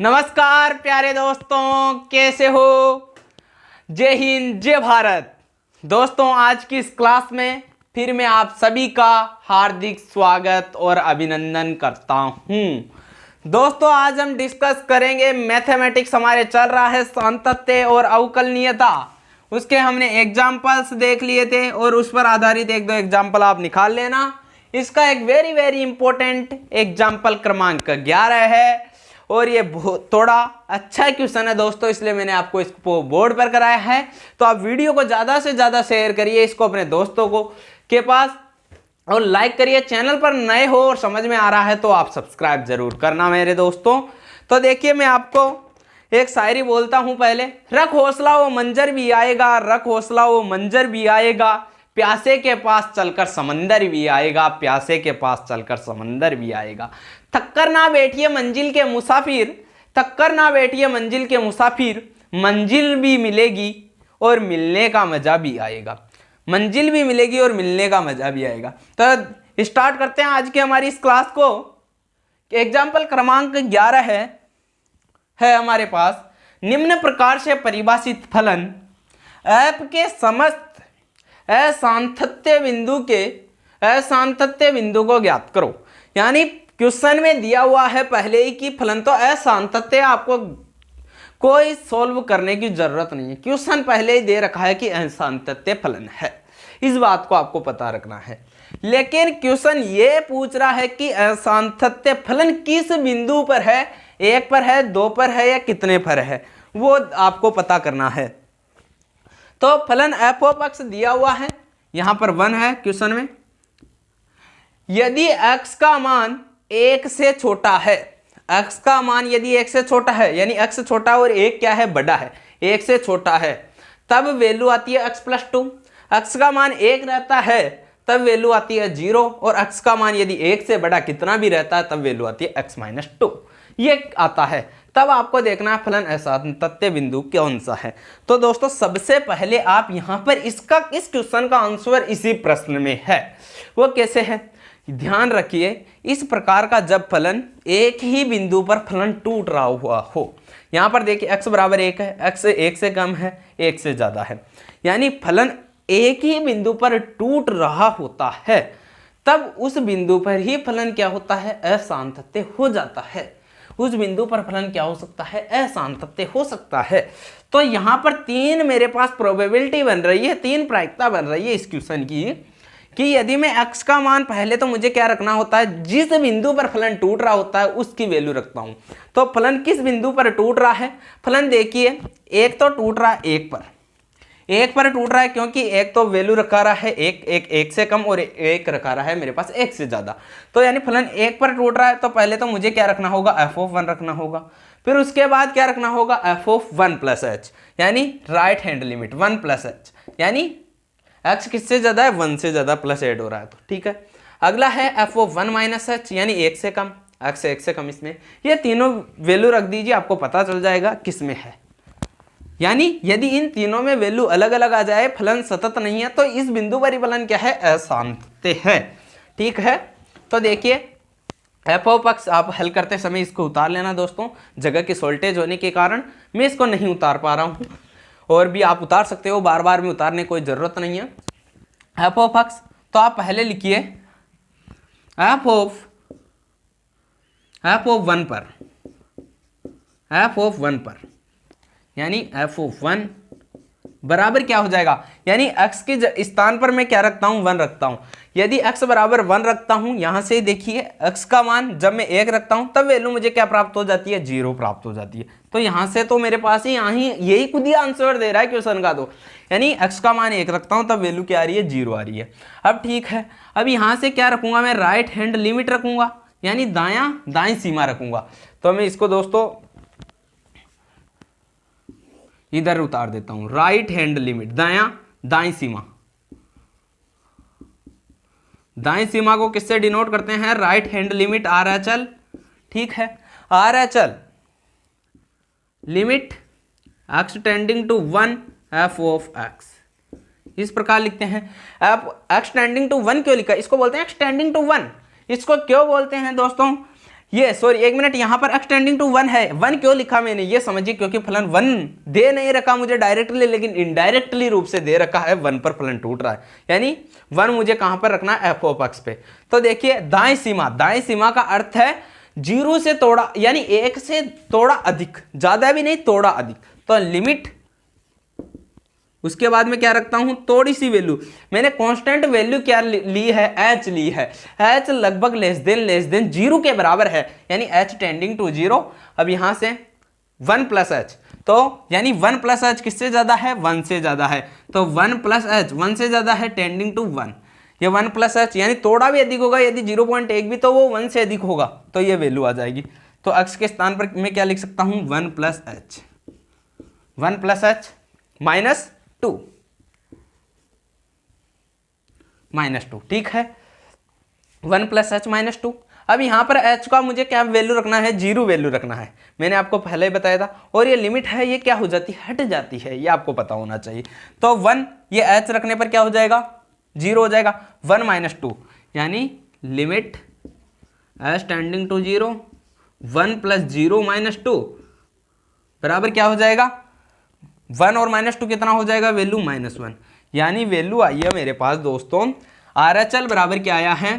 नमस्कार प्यारे दोस्तों, कैसे हो? जय हिंद, जय भारत। दोस्तों, आज की इस क्लास में फिर मैं आप सभी का हार्दिक स्वागत और अभिनंदन करता हूं। दोस्तों, आज हम डिस्कस करेंगे मैथमेटिक्स। हमारे चल रहा है सांतत्य और अवकलनीयता। उसके हमने एग्जाम्पल्स देख लिए थे और उस पर आधारित एक दो एग्जाम्पल आप निकाल लेना। इसका एक वेरी इंपॉर्टेंट एग्जाम्पल क्रमांक 11 है और ये थोड़ा अच्छा क्वेश्चन है दोस्तों, इसलिए मैंने आपको इसको बोर्ड पर कराया है। तो आप वीडियो को ज़्यादा से ज़्यादा शेयर करिए इसको अपने दोस्तों को के पास और लाइक करिए। चैनल पर नए हो और समझ में आ रहा है तो आप सब्सक्राइब जरूर करना मेरे दोस्तों। तो देखिए, मैं आपको एक शायरी बोलता हूँ पहले। रख हौसला वो मंजर भी आएगा, रख हौसला वो मंजर भी आएगा, प्यासे के पास चलकर समंदर भी आएगा, प्यासे के पास चलकर समंदर भी आएगा। थक्कर ना बैठिए मंजिल के मुसाफिर, थक्कर ना बैठिए मंजिल के मुसाफिर, मंजिल भी मिलेगी और मिलने का मजा भी आएगा, मंजिल भी मिलेगी और मिलने का मजा भी आएगा। तो स्टार्ट करते हैं आज की हमारी इस क्लास को। एग्जाम्पल क्रमांक 11 है हमारे पास। निम्न प्रकार से परिभाषित फलन ऐप के समस्त असांतत्य बिंदु को ज्ञात करो। यानी क्वेश्चन में दिया हुआ है पहले ही कि फलन तो असांतत्य, आपको कोई सॉल्व करने की जरूरत नहीं है। क्वेश्चन पहले ही दे रखा है कि असांतत्य फलन है, इस बात को आपको पता रखना है। लेकिन क्वेश्चन ये पूछ रहा है कि असांतत्य फलन किस बिंदु पर है, 1 पर है, 2 पर है या कितने पर है, वो आपको पता करना है। तो फलन एफ ऑफ एक्स दिया हुआ है, यहां पर 1 है क्वेश्चन में। यदि x का मान 1 से छोटा है, x का मान यदि 1 से छोटा है, यानी x छोटा और 1 क्या है, बड़ा है, 1 से छोटा है, तब वैल्यू आती है x + 2। x का मान 1 रहता है तब वैल्यू आती है 0, और x का मान यदि 1 से बड़ा कितना भी रहता है तब वैल्यू आती है x - 2। ये आता है। तब आपको देखना है फलन असांतत्य बिंदु कौन सा है। तो दोस्तों, सबसे पहले आप यहां पर इस क्वेश्चन का आंसर इसी प्रश्न में है। वो कैसे है, ध्यान रखिए। इस प्रकार का जब फलन एक ही बिंदु पर फलन टूट रहा हुआ हो, यहां पर देखिए x बराबर 1 है, x 1 से कम है, 1 से ज्यादा है, यानी फलन एक ही बिंदु पर टूट रहा होता है, तब उस बिंदु पर ही फलन क्या होता है, असांतत्य हो जाता है। उस बिंदु पर फलन क्या हो सकता है, असांतत्य हो सकता है। तो यहां पर 3 मेरे पास प्रोबेबिलिटी बन रही है, 3 प्रायिकता बन रही है इस क्वेश्चन की, कि यदि मैं x का मान पहले तो मुझे क्या रखना होता है, जिस बिंदु पर फलन टूट रहा होता है उसकी वैल्यू रखता हूं। तो फलन किस बिंदु पर टूट रहा है, फलन देखिए, एक तो टूट रहा है 1 पर, 1 पर टूट रहा है क्योंकि एक तो वैल्यू रखा रहा है 1 से कम और 1 रखा रहा है मेरे पास 1 से ज्यादा। तो यानी फलन 1 पर टूट रहा है, तो पहले तो मुझे क्या रखना होगा, f(1) रखना होगा। फिर उसके बाद क्या रखना होगा, f(1 + h), यानी राइट हैंड लिमिट 1 + h, यानी x किससे ज्यादा है, 1 से ज्यादा, प्लस ऐड हो रहा है तो ठीक है। अगला है f(1 - h), यानी 1 से कम, x 1 से कम। इसमें ये तीनों वैल्यू रख दीजिए, आपको पता चल जाएगा किस में है। यानी यदि इन तीनों में वैल्यू अलग अलग आ जाए, फलन सतत नहीं है, तो इस बिंदु पर ही फलन क्या है, असांतत्य है। ठीक है। तो देखिए, एफ ऑफ एक्स आप हल करते समय इसको उतार लेना दोस्तों, जगह की शॉर्टेज होने के कारण मैं इसको नहीं उतार पा रहा हूं, और भी आप उतार सकते हो, बार बार में उतारने की कोई जरूरत नहीं है। एफ ऑफ एक्स तो आप पहले लिखिए एफ ऑफ 1 पर, एफ ऑफ 1 पर, यानी f(1) बराबर क्या हो जाएगा, यानी x के स्थान पर मैं क्या रखता हूं, 1 रखता हूं। यदि x बराबर 1 रखता हूं, यहां से देखिए x का मान जब मैं 1 रखता हूं तब वैल्यू मुझे क्या प्राप्त हो जाती है, 0 प्राप्त हो जाती है। तो यहां से तो मेरे पास ही यही खुद ही आंसर दे रहा है क्वेश्चन का। तो यानी x का मान 1 रखता हूं तब वैल्यू क्या आ रही है, 0 आ रही है। अब ठीक है, अब यहां से क्या रखूंगा, मैं राइट हैंड लिमिट रखूंगा, यानी दाएं सीमा रखूंगा। तो मैं इसको दोस्तों इधर उतार देता हूं, राइट हैंड लिमिट, दाएं सीमा। दाएं सीमा को किससे डिनोट करते हैं, राइट हैंड लिमिट RHL। ठीक है, RHL limit x tending to 1 f of x, इस प्रकार लिखते हैं। अब x टेंडिंग टू 1 क्यों लिखा, इसको बोलते हैं x टेंडिंग टू 1। इसको क्यों बोलते हैं दोस्तों, ये सॉरी एक मिनट, यहाँ पर x टेंडिंग टू 1 है। 1 क्यों लिखा मैंने ये समझिए, क्योंकि फलन 1 दे नहीं रखा मुझे डायरेक्टली, लेकिन इनडायरेक्टली रूप से दे रखा है, 1 पर फलन टूट रहा है, यानी 1 मुझे कहाँ पर रखना है, f ऑफ x पे। तो देखिए दाएं सीमा का अर्थ है 0 से थोड़ा, यानी 1 से थोड़ा अधिक, ज्यादा भी नहीं थोड़ा अधिक। तो लिमिट, उसके बाद में क्या रखता हूं, थोड़ी सी वैल्यू। मैंने कांस्टेंट वैल्यू क्या ली है, h ली है। h लगभग लेस देन 0 के बराबर है, यानी h टेंडिंग टू 0। अब यहां से 1 प्लस h, तो यानी 1 प्लस h किससे ज्यादा है, 1 से ज्यादा है। तो 1 प्लस h 1 से ज्यादा है, टेंडिंग टू 1। ये 1 प्लस h यानी थोड़ा भी अधिक होगा, यदि 0.1 भी तो वो 1 से अधिक होगा, तो ये वैल्यू आ जाएगी। तो x के स्थान पर मैं क्या लिख सकता हूं, 1 plus h, 1 plus h minus 2, ठीक है, 1 प्लस h माइनस 2। अब यहां पर h का मुझे क्या वैल्यू रखना है, 0 वैल्यू रखना है, मैंने आपको पहले ही बताया था। और ये लिमिट है, ये क्या हो जाती है, हट जाती है, ये आपको पता होना चाहिए। तो 1 ये h रखने पर क्या हो जाएगा, 0 हो जाएगा। 1 माइनस 2 यानी limit h tending to 0, 1 plus 0 minus 2 बराबर क्या हो जाएगा, 1 और माइनस 2 कितना हो जाएगा, वैल्यू -1। यानी वैल्यू आई है मेरे पास दोस्तों RHL बराबर क्या आया है,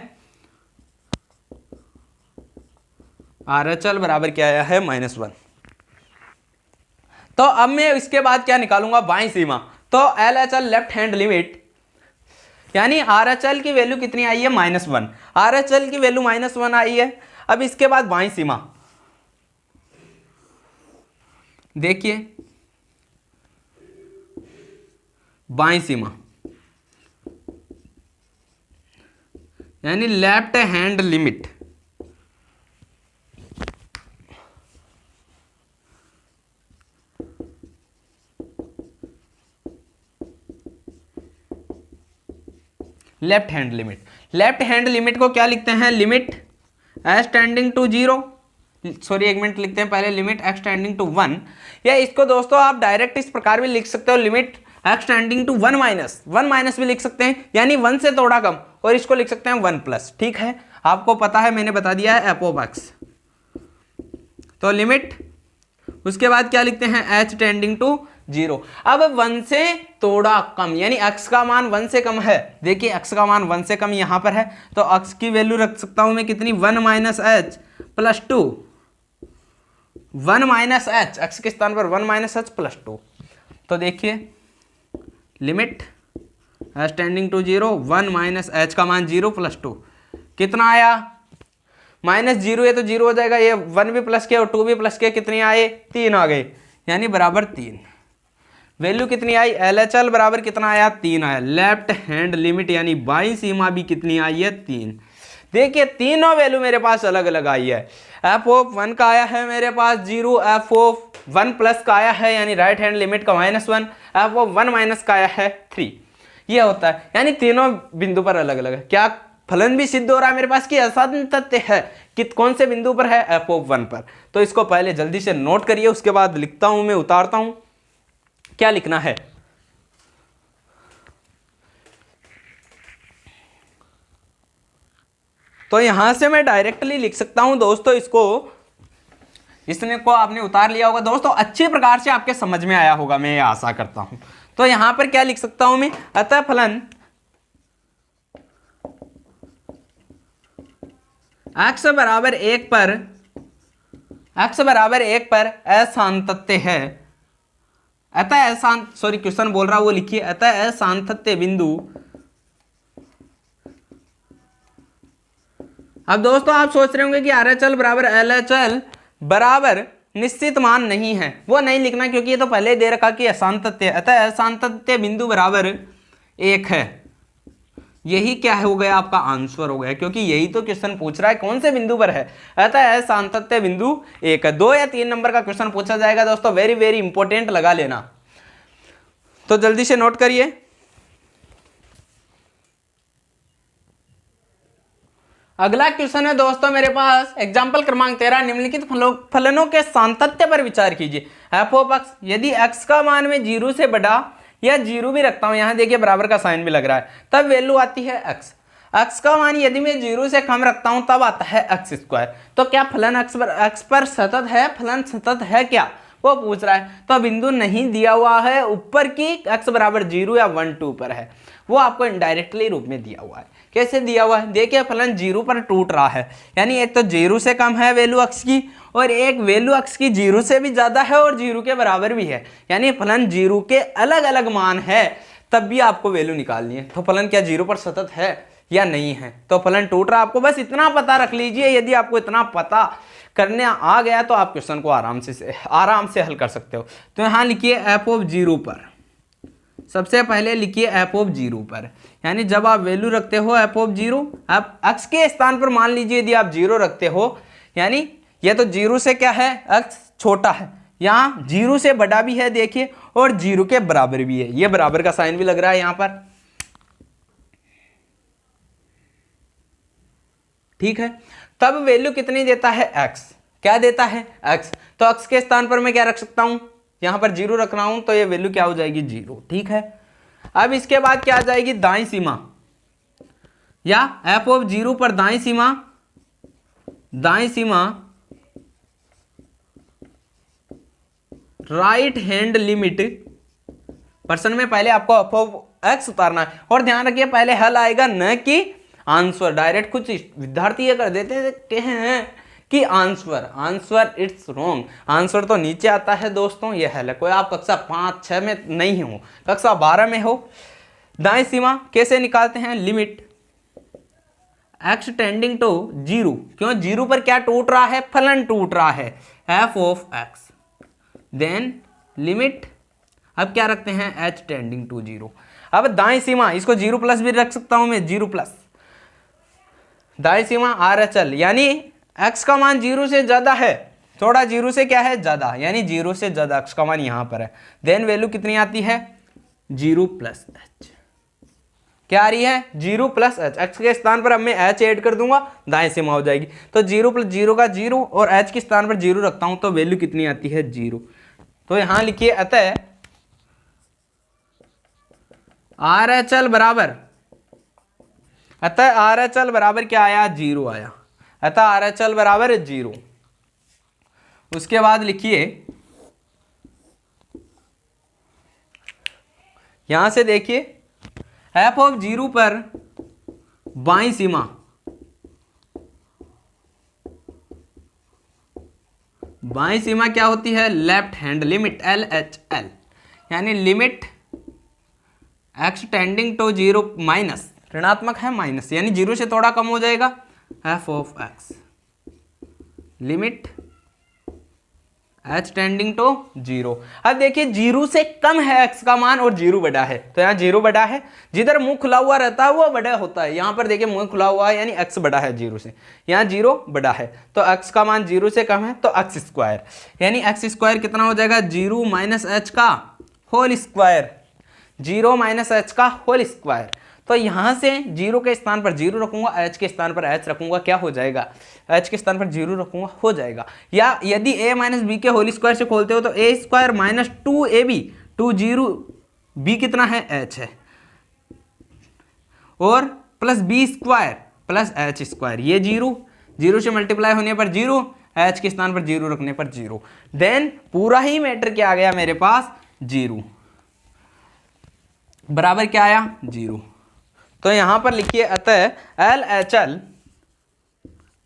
RHL बराबर क्या आया है, -1। तो अब मैं इसके बाद क्या निकालूंगा, बाईं सीमा। तो LHL लेफ्ट हैंड लिमिट, यानी RHL की वैल्यू कितनी आई है, -1। RHL की वैल्यू -1 आई है। अब इसके बाद बाईं सीमा देखिए, बाईं सीमा यानी left hand limit, left hand limit को क्या लिखते हैं, limit x tending to 0, sorry एक मिनट लिखते हैं पहले, लिमिट x टेंडिंग टू 1। या इसको दोस्तों आप डायरेक्ट इस प्रकार भी लिख सकते हो, limit x tending to 1 minus भी लिख सकते हैं, यानी 1 से थोड़ा कम, और इसको लिख सकते हैं 1 प्लस। ठीक है, आपको पता है, मैंने बता दिया है, f ऑफ x। तो लिमिट, उसके बाद क्या लिखते हैं, h टेंडिंग टू 0। अब 1 से थोड़ा कम, यानी x का मान 1 से कम है। देखिए x का मान 1 से कम यहां पर है, तो x की वैल्यू रख सकता हूं मैं कितनी, 1 minus h plus 2, 1 minus h, x के स्थान पर 1 माइनस h प्लस 2। तो देखिए limit h tending to 0, 1 minus h का मान 0 प्लस 2 कितना आया, -0 है तो 0 हो जाएगा, ये 1 भी प्लस के और 2 भी प्लस के, कितने आए, 3 आ गए, यानी बराबर 3। वैल्यू कितनी आई, LHL बराबर कितना आया, 3 आया। लेफ्ट हैंड लिमिट यानी बाईं सीमा भी कितनी आई है, 3। देखिए तीनों वैल्यू मेरे पास अलग अलग आई है। f ऑफ 1 का आया है मेरे पास 0, f ऑफ 1 प्लस का आया है यानी राइट हैंड लिमिट का -1, f ऑफ 1 माइनस का आया है 3। ये होता है, यानी तीनों बिंदु पर अलग अलग है। क्या फलन भी सिद्ध हो रहा है मेरे पास कि असांतत्य है, कि कौन से बिंदु पर है, f ऑफ 1 पर। तो इसको पहले जल्दी से नोट करिए, उसके बाद लिखता हूं मैं, उतारता हूं क्या लिखना है। तो यहां से मैं डायरेक्टली लिख सकता हूं दोस्तों, इसने को आपने उतार लिया होगा दोस्तों, अच्छी प्रकार से आपके समझ में आया होगा, मैं ये आशा करता हूं। तो यहां पर क्या लिख सकता हूं मैं, अतः फलन x बराबर 1 पर असांतत्य है। अतः सॉरी क्वेश्चन बोल रहा, वो लिखिए, अतः असांतत्य बिंदु। अब दोस्तों आप सोच रहे होंगे कि RHL बराबर LHL बराबर निश्चित मान नहीं है, वो नहीं लिखना, क्योंकि ये तो पहले ही दे रखा कि असांतत्य, अतः असांतत्य बिंदु बराबर 1 है। यही क्या हो गया, आपका आंसर हो गया, क्योंकि यही तो क्वेश्चन पूछ रहा है, कौन से बिंदु पर है, अतः असांतत्य बिंदु 1 है। 2 या 3 नंबर का क्वेश्चन पूछा जाएगा दोस्तों, वेरी वेरी इंपॉर्टेंट लगा लेना। तो जल्दी से नोट करिए। अगला क्वेश्चन है दोस्तों मेरे पास, एग्जाम्पल क्रमांक 13, निम्नलिखित फलनों के सातत्य पर विचार कीजिए। f ऑफ x, यदि x का मान में 0 से बड़ा या 0 भी रखता हूं, यहां देखिए बराबर का साइन भी लग रहा है, तब वैल्यू आती है x। x का मान यदि मैं 0 से कम रखता हूं तब आता है x स्क्वायर। तो क्या फलन x पर सतत है, फलन सतत है क्या, वो पूछ रहा है। तो बिंदु नहीं दिया हुआ है ऊपर की x बराबर 0 या 1 2 पर है, वो आपको इनडायरेक्टली रूप में दिया हुआ है। कैसे दिया हुआ है, देखिए फलन 0 पर टूट रहा है, यानी एक तो 0 से कम है वैल्यू x की, और एक वैल्यू x की 0 से भी ज़्यादा है और 0 के बराबर भी है, यानी फलन 0 के अलग अलग मान है, तब भी आपको वैल्यू निकालनी है। तो फलन क्या 0 पर सतत है या नहीं है, तो फलन टूट रहा, आपको बस इतना पता रख लीजिए। यदि आपको इतना पता करने आ गया तो आप क्वेश्चन को आराम से हल कर सकते हो। तो यहाँ लिखिए एफ ऑफ 0 पर, सबसे पहले लिखिए एफ ऑफ 0 पर, यानी जब आप वैल्यू रखते हो एफ ऑफ 0, आप x के स्थान पर मान लीजिए यदि आप 0 रखते हो, यानी ये तो 0 से क्या है, x छोटा है, यहाँ 0 से बड़ा भी है देखिए, और 0 के बराबर भी है, ये बराबर का साइन भी लग रहा है यहाँ पर, ठीक है। तब वैल्यू कितनी देता है, x, क्या देता है x, तो x के स्थान पर मैं क्या रख सकता हूं, यहां पर 0 रख रहा हूं, तो ये वैल्यू क्या हो जाएगी 0, ठीक है। अब इसके बाद क्या आ जाएगी दाईं सीमा, या f ऑफ 0 पर दाईं सीमा राइट हैंड लिमिट पर्सन में पहले आपको f ऑफ x उतारना है, और ध्यान रखिए पहले हल आएगा न कि आंसर। डायरेक्ट कुछ विद्यार्थी ये कर देते हैं कि आंसर इट्स रॉन्ग, आंसर तो नीचे आता है दोस्तों, ये हल है। कोई आप कक्षा 5-6 में नहीं हो, कक्षा 12 में हो। दाएं सीमा कैसे निकालते हैं, लिमिट x टेंडिंग टू 0, क्यों 0 पर क्या टूट रहा है, फलन टूट रहा है f of x, then limit, अब क्या रखते हैं h टेंडिंग टू 0। अब दाएं सीमा, इसको 0 प्लस भी रख सकता हूं मैं, 0 प्लस, दाएं सीमा RHL, यानी x का मान 0 से ज्यादा है, थोड़ा 0 से क्या है ज्यादा, यानी 0 से ज्यादा x का मान यहां पर है, देन वैल्यू कितनी आती है 0 प्लस h, क्या आ रही है 0 प्लस h, x के स्थान पर अब मैं h ऐड कर दूंगा, दाएं सीमा हो जाएगी। तो 0 प्लस 0 का 0, और h के स्थान पर 0 रखता हूं तो वैल्यू कितनी आती है 0। तो यहां लिखिए अतः RHL बराबर क्या आया 0 आया, अतः RHL बराबर 0। उसके बाद लिखिए, यहां से देखिए f ऑफ 0 पर बाईं सीमा क्या होती है, लेफ्ट हैंड लिमिट LHL, यानी limit x tending to 0 minus, ऋणात्मक है माइनस, यानी 0 से थोड़ा कम हो जाएगा, f of x limit h tending to 0। अब देखिए 0 से कम है x का मान और 0 बड़ा है, तो यहाँ 0 बड़ा है, जिधर मुंह खुला हुआ रहता है वो बड़ा होता है, यहाँ पर देखिए मुंह खुला हुआ है यानी x बड़ा है 0 से, यहाँ 0 बड़ा है, तो x का मान 0 से कम है, तो x स्क्वायर, यानी x स्क्वायर कितना हो जाएगा 0 माइनस h का होल स्क्वायर, 0 माइनस h का होल स्क्वायर। तो यहां से 0 के स्थान पर 0 रखूंगा, h के स्थान पर h रखूंगा, क्या हो जाएगा, h के स्थान पर 0 रखूंगा, हो जाएगा। या यदि a माइनस बी के होल स्क्वायर से खोलते हो तो a square minus 2ab, 20 b कितना है h है, और plus b square plus h square, ये 0 से मल्टीप्लाई होने पर 0, h के स्थान पर 0 रखने पर 0, देन पूरा ही मैटर क्या आ गया मेरे पास 0 बराबर क्या आया 0। तो यहां पर लिखिए अतः LHL,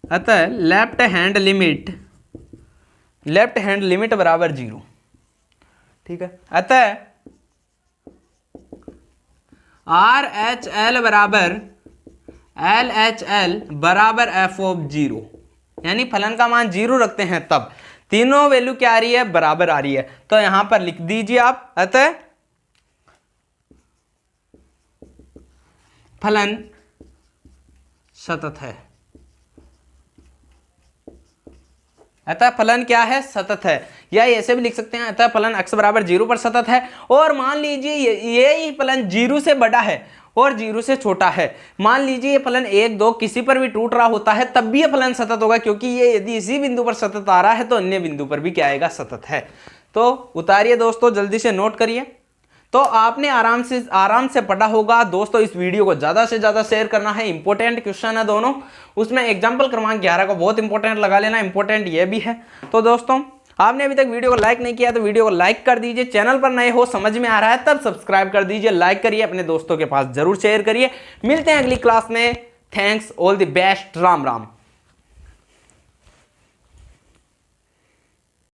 अतः लेफ्ट हैंड लिमिट बराबर 0, ठीक है। अतः RHL बराबर LHL बराबर f ऑफ 0, यानी फलन का मान 0 रखते हैं तब तीनों वैल्यू क्या आ रही है, बराबर आ रही है। तो यहां पर लिख दीजिए आप, अतः फलन सतत है, अतः फलन क्या है, सतत है। या ऐसे भी लिख सकते हैं, अतः फलन x बराबर 0 पर सतत है, और मान लीजिए ये ही फलन 0 से बड़ा है और 0 से छोटा है, मान लीजिए ये फलन 1 2 किसी पर भी टूट रहा होता है तब भी ये फलन सतत होगा, क्योंकि ये यदि इसी बिंदु पर सतत आ रहा है तो अन्य बिंदु पर भी क्या आएगा, सतत है। तो उतारिए दोस्तों, जल्दी से नोट करिए। तो आपने आराम से पढ़ा होगा दोस्तों। इस वीडियो को ज़्यादा से ज़्यादा शेयर करना है। इंपॉर्टेंट क्वेश्चन है दोनों, उसमें एग्जाम्पल क्रमांक 11 को बहुत इंपॉर्टेंट लगा लेना, इंपॉर्टेंट ये भी है। तो दोस्तों आपने अभी तक वीडियो को लाइक नहीं किया तो वीडियो को लाइक कर दीजिए। चैनल पर नए हो, समझ में आ रहा है तब सब्सक्राइब कर दीजिए, लाइक करिए, अपने दोस्तों के पास जरूर शेयर करिए। मिलते हैं अगली क्लास में। Thanks, all the best, Ram Ram.